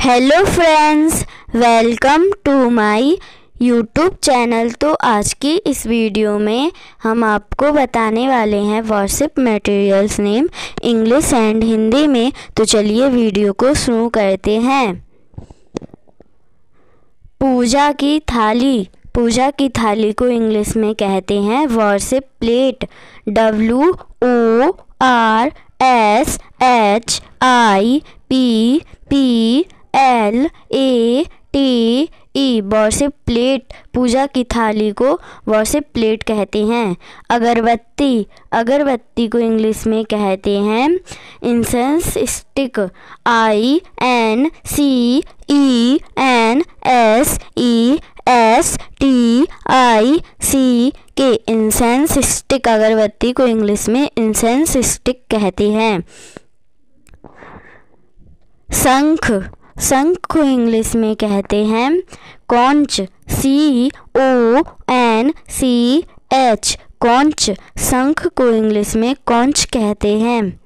Hello friends, welcome to my YouTube channel. तो आज की इस वीडियो में हम आपको बताने वाले हैं worship materials name English and Hindi में। तो चलिए वीडियो को शुरू करते हैं। पूजा की थाली। पूजा की थाली को इंग्लिश में कहते हैं worship plate. WORSHIPPLATE worship plate. पूजा की थाली को वर्शिप प्लेट कहते हैं। अगरबत्ती। अगरबत्ती को इंग्लिश में कहते हैं incense stick. INCENSESTIC incense stick. अगरबत्ती को इंग्लिश में इंसेंस स्टिक कहते हैं। शंख। शंख को इंग्लिश में कहते हैं कॉन्च। CONCH conch. शंख को इंग्लिश में कॉन्च कहते हैं।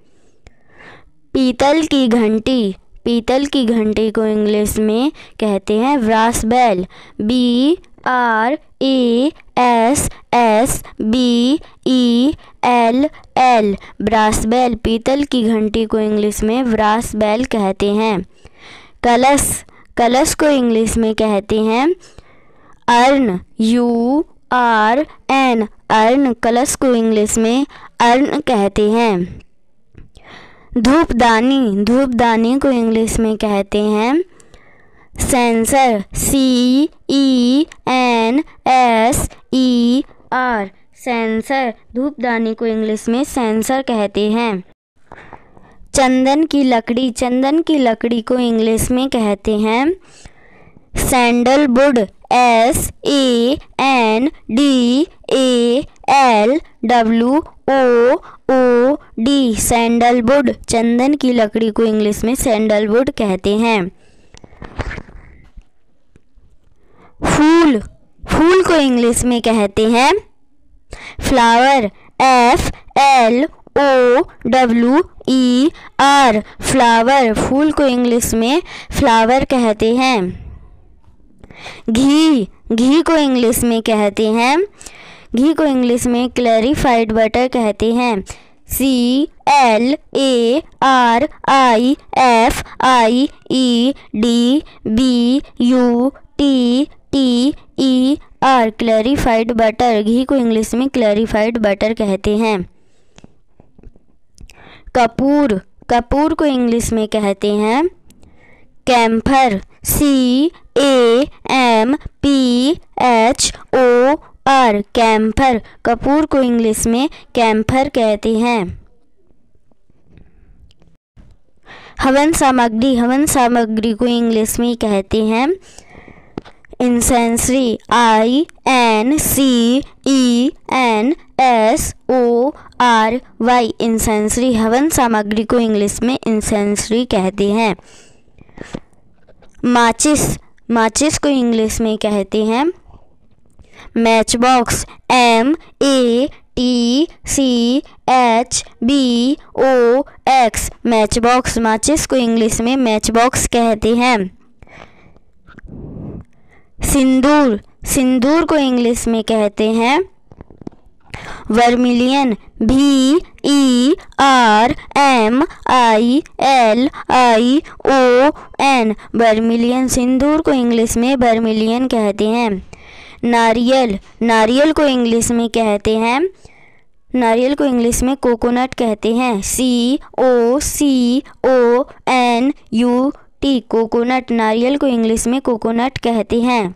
पीतल की घंटी। पीतल की घंटी को इंग्लिश में कहते हैं brass bell. BRASSBELL brass bell. पीतल की घंटी को इंग्लिश में ब्रास बेल कहते हैं। कलश। कलश को इंग्लिश में कहते हैं अर्न। URN earn. कलश को इंग्लिश में अर्न कहते हैं। धूपदानी। धूपदानी को इंग्लिश में कहते हैं सेंसर। CENSER sensor. धूपदानी को इंग्लिश में सेंसर कहते हैं। चंदन की लकड़ी। चंदन की लकड़ी को इंग्लिश में कहते हैं सैंडलवुड। SANDALWOOD sandalwood. चंदन की लकड़ी को इंग्लिश में सैंडलवुड कहते हैं। फूल। फूल को इंग्लिश में कहते हैं फ्लावर। FLOWER flower. फूल को इंग्लिश में फ्लावर कहते हैं। घी। घी को इंग्लिश में कहते हैं घी को इंग्लिश में क्लैरिफाइड बटर कहते हैं। CLARIFIEDBUTTER clarified butter. घी को इंग्लिश में क्लैरिफाइड बटर कहते हैं। कपूर। कपूर को इंग्लिश में कहते हैं कैम्फर। CAMPHOR camphor. कपूर को इंग्लिश में कैम्फर कहते हैं। हवन सामग्री। हवन सामग्री को इंग्लिश में कहते हैं इंसेंसरी। INCENSORY इंसेंसरी। हवन सामग्री को इंग्लिश में इंसेंसरी कहते हैं। माचिस। माचिस को इंग्लिश में कहते हैं match box. MATCHBOX match box. माचिस को इंग्लिश में मैच बॉक्स कहते हैं। सिंदूर। सिंदूर को इंग्लिश में कहते हैं वर्मिलियन। VERMILION vermilion. सिंदूर को इंग्लिश में वर्मिलियन कहते हैं। नारियल। नारियल को इंग्लिश में कहते हैं नारियल को इंग्लिश में कोकोनट कहते हैं। COCONUT coconut. नारियल को इंग्लिश में कोकोनट कहते हैं।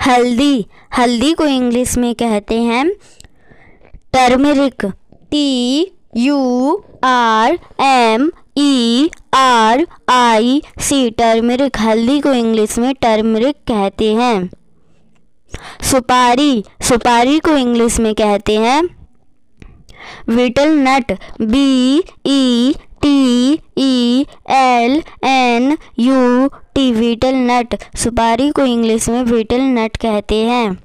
हल्दी। हल्दी को इंग्लिश में कहते हैं टर्मरिक। TURMERIC turmeric. हल्दी को इंग्लिश में टर्मरिक कहते हैं। सुपारी। सुपारी को इंग्लिश में कहते हैं betel nut. BETELNUT betel nut. सुपारी को इंग्लिश में बीटल नट कहते हैं।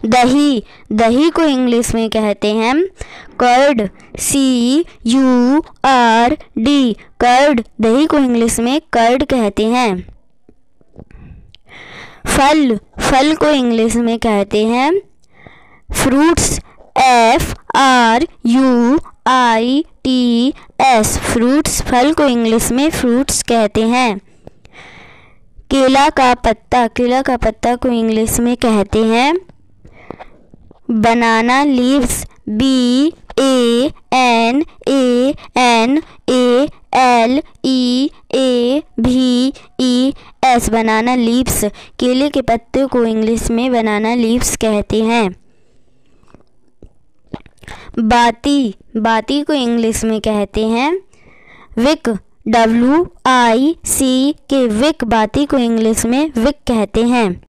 दही, दही को इंग्लिश में कहते हैं कर्ड, CURD, कर्ड, दही को इंग्लिश में कर्ड कहते हैं। फल, फल को इंग्लिश में कहते हैं फ्रूट्स, FRUITS, फ्रूट्स, फल को इंग्लिश में फ्रूट्स कहते हैं। केला का पत्ता, केला का पत्ता को इंग्लिश में कहते हैं बनाना लीव्स, BANANALEAVES, बनाना लीव्स, केले के पत्ते को इंग्लिश में बनाना लीव्स कहते हैं। बाती, बाती को इंग्लिश में कहते हैं विक, WICK, विक, बाती को इंग्लिश में विक कहते हैं।